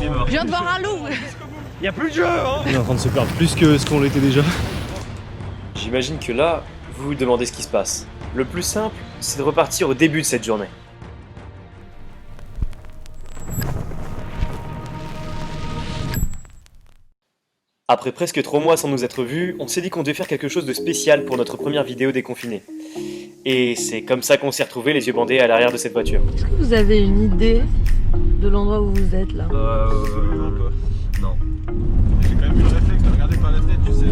Je viens de voir un loup. Y'a plus de jeu hein. On est en train de se perdre plus que ce qu'on l'était déjà. J'imagine que là, vous vous demandez ce qui se passe. Le plus simple, c'est de repartir au début de cette journée. Après presque 3 mois sans nous être vus, on s'est dit qu'on devait faire quelque chose de spécial pour notre première vidéo déconfinée. Et c'est comme ça qu'on s'est retrouvés les yeux bandés à l'arrière de cette voiture. Est-ce que vous avez une idée de l'endroit où vous êtes là? Non. J'ai quand même eu le réflexe de regarder par la tête, tu sais.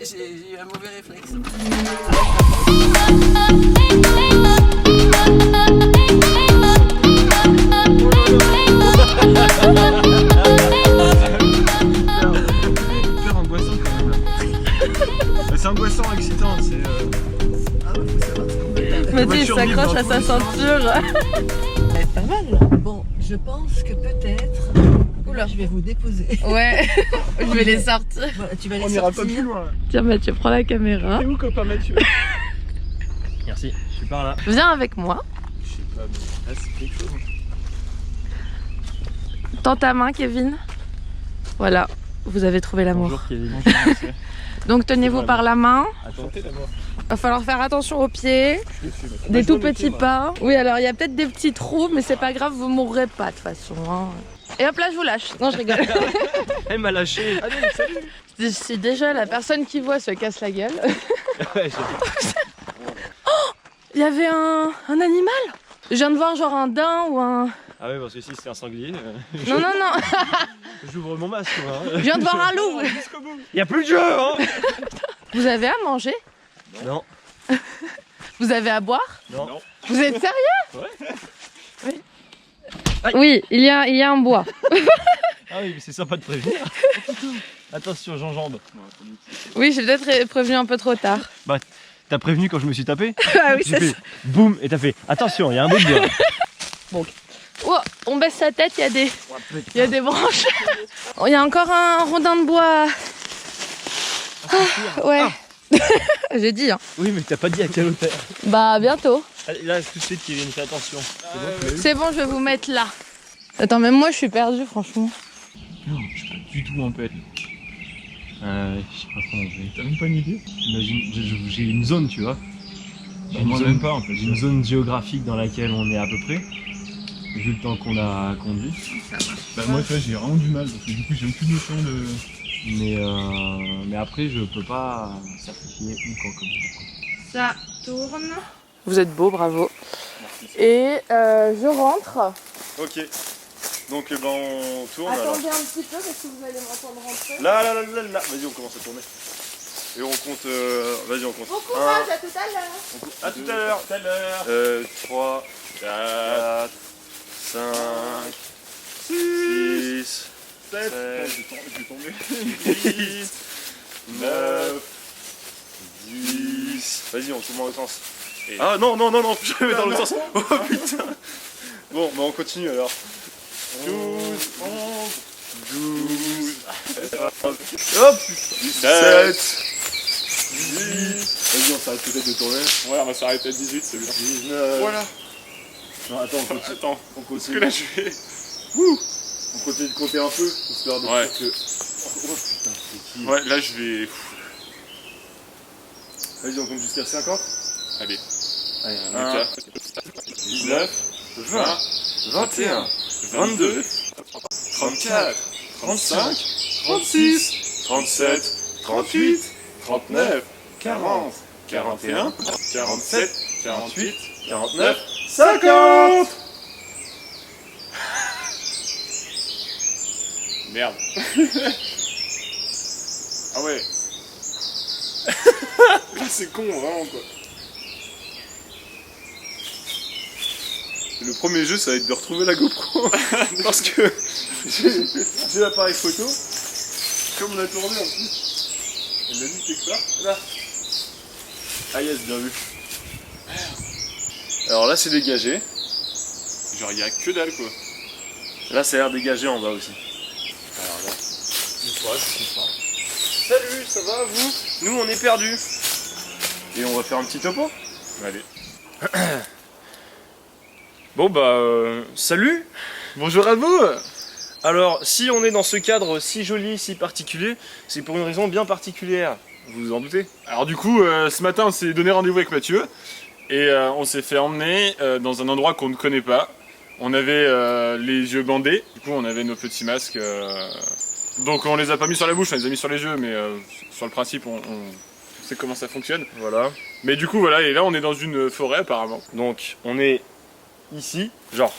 J'ai eu un mauvais réflexe. Hyper angoissant quand même là. C'est angoissant, excitant, c'est... Ah ouais, faut savoir ce qu'on Mathieu il s'accroche à sa ceinture. pas mal. Bon, je pense que peut-être... Oula, je vais vous déposer. Ouais, je vais les sortir. Voilà, tu vas les On ira pas sortir. plus loin. Tiens Mathieu, prends la caméra. T'es où copain Mathieu? Merci, je suis par là. Viens avec moi. Je sais pas, mais là c'est quelque chose. Tends ta main Kevin. Voilà, vous avez trouvé l'amour. Bonjour Kevin. Donc tenez-vous par la main. Chantez l'amour. Va falloir faire attention aux pieds. Des tout petits pas. Oui, alors il y a peut-être des petits trous, mais c'est pas grave, vous mourrez pas de toute façon. Hein. Et hop là, je vous lâche. Non, je rigole. Elle m'a lâché. Allez, salut. Si déjà la personne qui voit se casse la gueule. Ouais, Oh, il y avait un animal. Je viens de voir genre un daim ou un... Ah ouais, parce que si c'est un sanglier, Non, non, non. j'ouvre mon masque moi. Je viens de voir un loup. Y'a plus de jeu hein. Vous avez à manger? Non. Vous avez à boire? Non. Vous êtes sérieux? Ouais. Oui. Oui, il y a un bois. Ah oui, mais c'est sympa de prévenir. Attention, j'enjambe. Oui, j'ai peut-être prévenu un peu trop tard. Bah, t'as prévenu quand je me suis tapé? Ah oui, J'ai c'est fait ça. boum et t'as fait attention, il y a un bout de bois. Bon. Oh, on baisse sa tête, il y a des branches. Il y a encore un rondin de bois. Ah, ouais. J'ai dit, hein. Oui, mais t'as pas dit à quelle hauteur. Bah, bientôt. Allez, là, tout de suite, Kevin, fais attention. C'est bon, tu l'as eu? C'est bon, je vais vous mettre là. Attends, même moi, je suis perdue, franchement. Non, je suis pas du tout en pète. Je sais pas comment je vais. T'as même pas une idée? Imagine, j'ai une zone, tu vois. J'ai Moi même pas en fait. J'ai une zone géographique dans laquelle on est à peu près. Vu le temps qu'on a conduit. Bah moi tu vois j'ai vraiment du mal parce que du coup j'ai aucune notion de... Mais après, je peux pas certifier où, quand, comment. Ça tourne. Vous êtes beau, bravo. Et je rentre. Ok. Donc ben on tourne alors. Attendez un petit peu parce que vous allez m'entendre rentrer. Là. Vas-y on commence à tourner. Et on compte, vas-y on compte. Bon courage, à tout à l'heure. À tout à l'heure. 3, 4, 5, 6, 7, 8, 9, 10. Vas-y on tourne dans l'autre sens. Ah non, je vais dans l'autre sens. Oh putain. Bon, bah on continue alors. 12, 11, 12, hop, 17, 18. Vas-y, on s'arrête peut-être de tourner. Ouais on va s'arrêter à 18 c'est bien. 19. Voilà. Non, attends, on continue. Attends, On parce continue. que là je vais... On continue de compter un peu, histoire de Ouais. dire que... Oh putain, c'est qui? Ouais là je vais... Vas-y, on compte jusqu'à 50. Allez. Allez, 1, 19, 20, 21, 22, 34, 35, 36, 37, 38, 39, 40, 41, 47, 48, 49, 50. Merde. Ah ouais. Là c'est con vraiment quoi. Le premier jeu, ça va être de retrouver la GoPro. Parce que j'ai l'appareil photo. Comme on a tourné en plus. Elle l'a mis quelque part. Là. Ah yes, bien vu. Alors là c'est dégagé. Genre il y a que dalle quoi. Là ça a l'air dégagé en bas aussi. Alors là, je sais pas. Salut, ça va vous? Nous on est perdus. Et on va faire un petit topo. Allez. Bon bah salut. Bonjour à vous. Alors si on est dans ce cadre si joli, si particulier, c'est pour une raison bien particulière. Vous vous en doutez? Alors du coup, ce matin on s'est donné rendez-vous avec Mathieu. Et on s'est fait emmener dans un endroit qu'on ne connaît pas. On avait les yeux bandés, du coup on avait nos petits masques. Donc on les a pas mis sur la bouche, on les a mis sur les yeux, mais sur le principe on sait comment ça fonctionne. Voilà. Mais du coup voilà, et là on est dans une forêt apparemment. Donc on est ici, genre.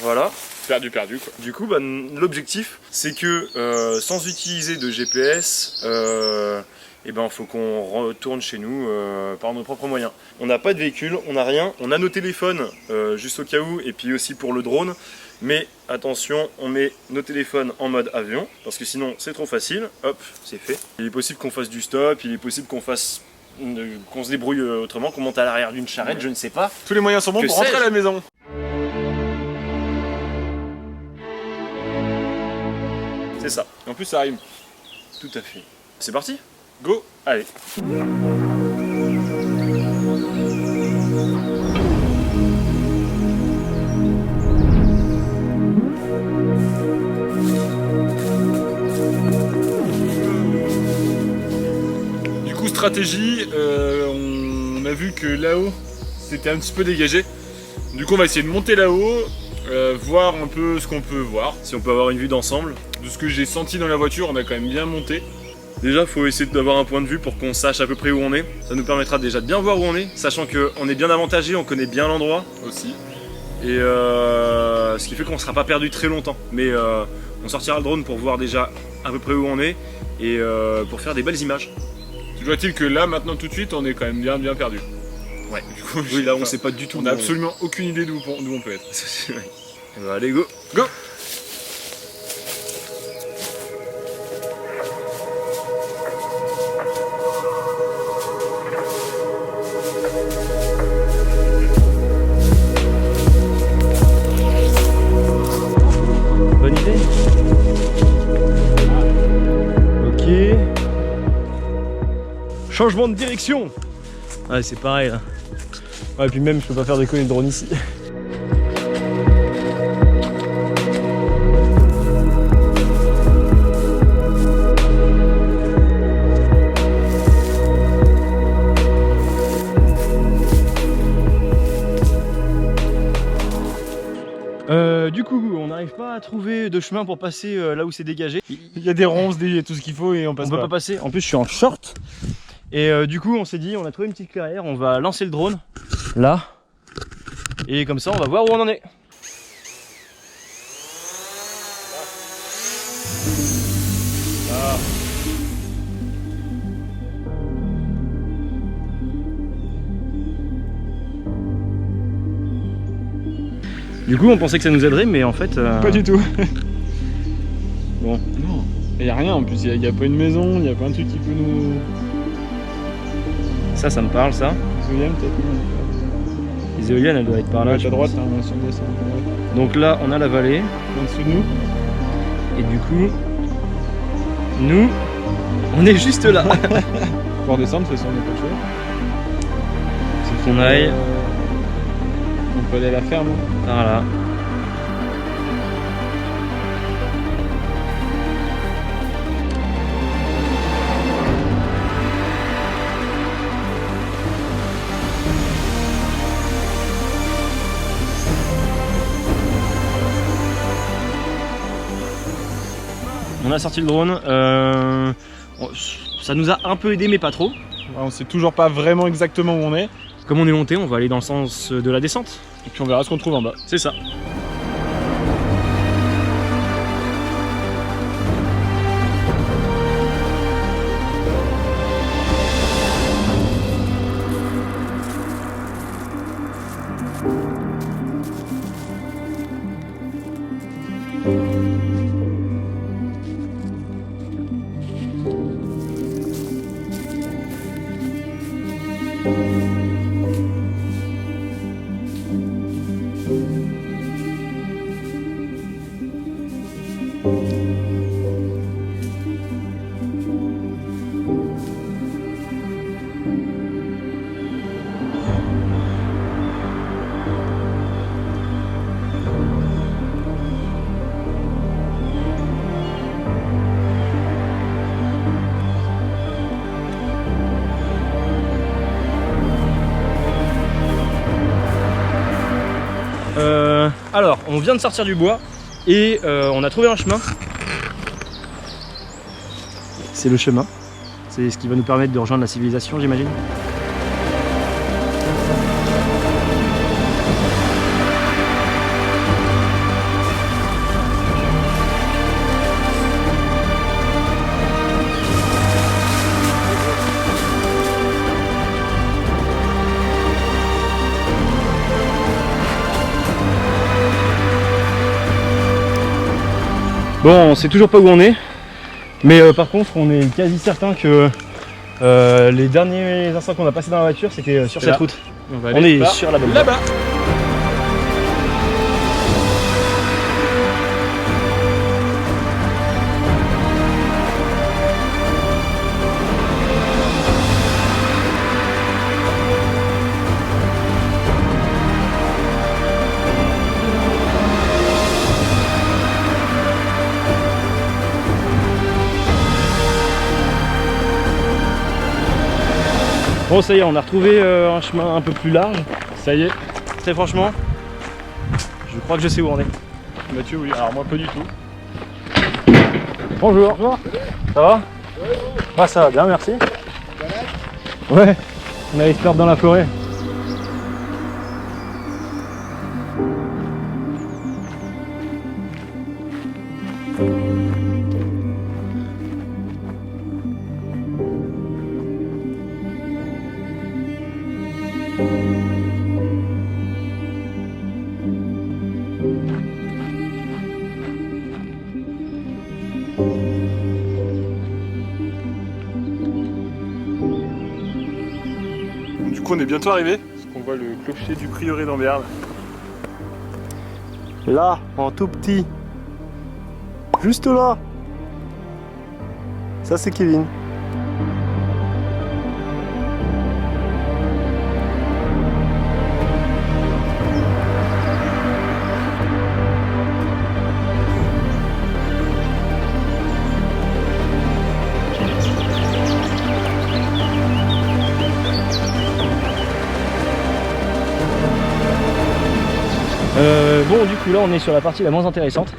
Voilà. Perdu quoi. Du coup, bah, l'objectif, c'est que sans utiliser de GPS, eh ben, faut qu'on retourne chez nous par nos propres moyens. On n'a pas de véhicule, on n'a rien. On a nos téléphones juste au cas où, et puis aussi pour le drone. Mais attention, on met nos téléphones en mode avion, parce que sinon c'est trop facile. Hop, c'est fait. Il est possible qu'on fasse du stop, il est possible qu'on fasse... qu'on se débrouille autrement, qu'on monte à l'arrière d'une charrette, je ne sais pas. Tous les moyens sont bons pour rentrer à la maison. C'est ça. Et en plus ça rime. Tout à fait. C'est parti? Go! Allez. Du coup stratégie, on a vu que là-haut c'était un petit peu dégagé. Du coup on va essayer de monter là-haut. Voir un peu ce qu'on peut voir, si on peut avoir une vue d'ensemble. De ce que j'ai senti dans la voiture, on a quand même bien monté. Déjà, il faut essayer d'avoir un point de vue pour qu'on sache à peu près où on est. Ça nous permettra déjà de bien voir où on est, sachant qu'on est bien avantagé, on connaît bien l'endroit aussi. Et ce qui fait qu'on ne sera pas perdu très longtemps. Mais on sortira le drone pour voir déjà à peu près où on est et pour faire des belles images. Toujours est-il que là, maintenant, tout de suite, on est quand même bien perdu. Ouais, du coup, oui, là on sait pas du tout. On n'a absolument aucune idée d'où on peut être. Bah, allez, go! Go! Bonne idée. Ok. Changement de direction. Ouais, c'est pareil là. Ouais, et puis même, je peux pas faire décoller le drone ici. Du coup, on n'arrive pas à trouver de chemin pour passer là où c'est dégagé. Il y a des ronces, il y a tout ce qu'il faut et on passe On peut pas passer. En plus, je suis en short. Et du coup, on s'est dit, on a trouvé une petite clairière, on va lancer le drone là. Et comme ça, on va voir où on en est. Ah. Du coup, on pensait que ça nous aiderait, mais en fait... Pas du tout. Bon. Non. Il n'y a rien en plus, il n'y a pas une maison, il n'y a pas un truc qui peut nous... Ça me parle, ça. Les éoliennes peut-être. Les éoliennes, elles doivent être par là. Ouais, à droite, hein, si on descend. Ouais. Donc là, on a la vallée. En dessous de nous. Et du coup, nous, on est juste là. Pour descendre, de toute façon, on n'est pas de choix. C'est qu'on aille On peut aller à la ferme. par là. On a sorti le drone, ça nous a un peu aidé mais pas trop. Ouais, on sait toujours pas vraiment exactement où on est. Comme on est monté, on va aller dans le sens de la descente. Et puis on verra ce qu'on trouve en bas. C'est ça. on vient de sortir du bois et on a trouvé un chemin. C'est le chemin. C'est ce qui va nous permettre de rejoindre la civilisation, j'imagine. Bon, on sait toujours pas où on est, mais par contre on est quasi certain que les derniers instants qu'on a passés dans la voiture c'était sur cette route. On est sur la bonne voie. Là-bas. Bon, ça y est, on a retrouvé un chemin un peu plus large. Ça y est, très franchement, je crois que je sais où on est. Mathieu, oui, alors moi pas du tout. Bonjour. Bonjour. Ça va? Ah, ça va bien, merci. Ouais, on allait se perdre dans la forêt. Du coup on est bientôt arrivé, parce qu'on voit le clocher du prieuré d'Amberne. Là, en tout petit. Juste là. Ça c'est Kevin. Bon, du coup là on est sur la partie la moins intéressante.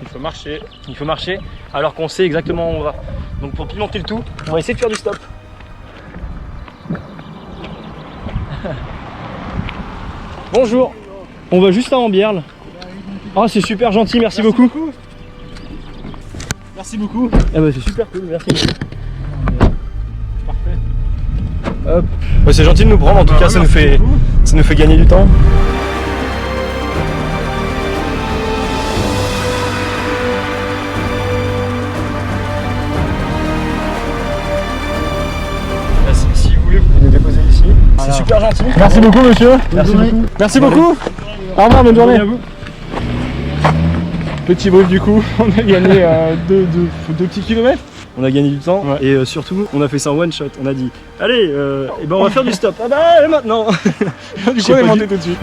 Il faut marcher. Il faut marcher alors qu'on sait exactement où on va. Donc pour pimenter le tout, on va essayer de faire du stop. Bonjour, on va juste à Ambierle. Ah, c'est super gentil, merci beaucoup. Merci beaucoup. Ah bah c'est super cool, merci. Parfait. Hop. Ouais, c'est gentil de nous prendre, en tout cas ça nous fait gagner du temps. Si vous voulez, vous pouvez nous déposer ici. C'est super gentil. Merci beaucoup monsieur. Merci beaucoup. Merci beaucoup. Au revoir, bonne journée à vous. Petit brief du coup, on a gagné deux petits kilomètres. On a gagné du temps et surtout on a fait ça en one shot. On a dit allez, et ben on va faire du stop. Ah bah maintenant. Du coup on est monté tout de suite.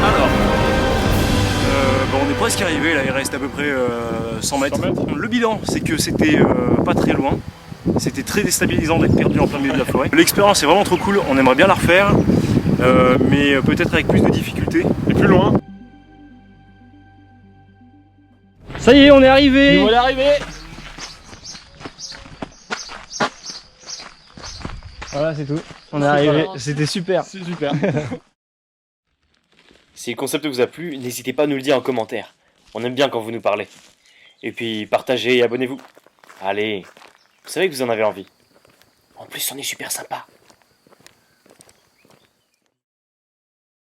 Alors, on est presque arrivé, là il reste à peu près 100 mètres. Le bilan, c'est que c'était pas très loin. C'était très déstabilisant d'être perdu en plein milieu de la forêt. L'expérience est vraiment trop cool, on aimerait bien la refaire, mais peut-être avec plus de difficultés. Et plus loin. Ça y est, on est arrivé. Nous voilà arrivés. Voilà, c'est tout. On est arrivé. C'était super. C'est super. Si le concept vous a plu, n'hésitez pas à nous le dire en commentaire. On aime bien quand vous nous parlez. Et puis partagez et abonnez-vous. Allez, vous savez que vous en avez envie. En plus, on est super sympa.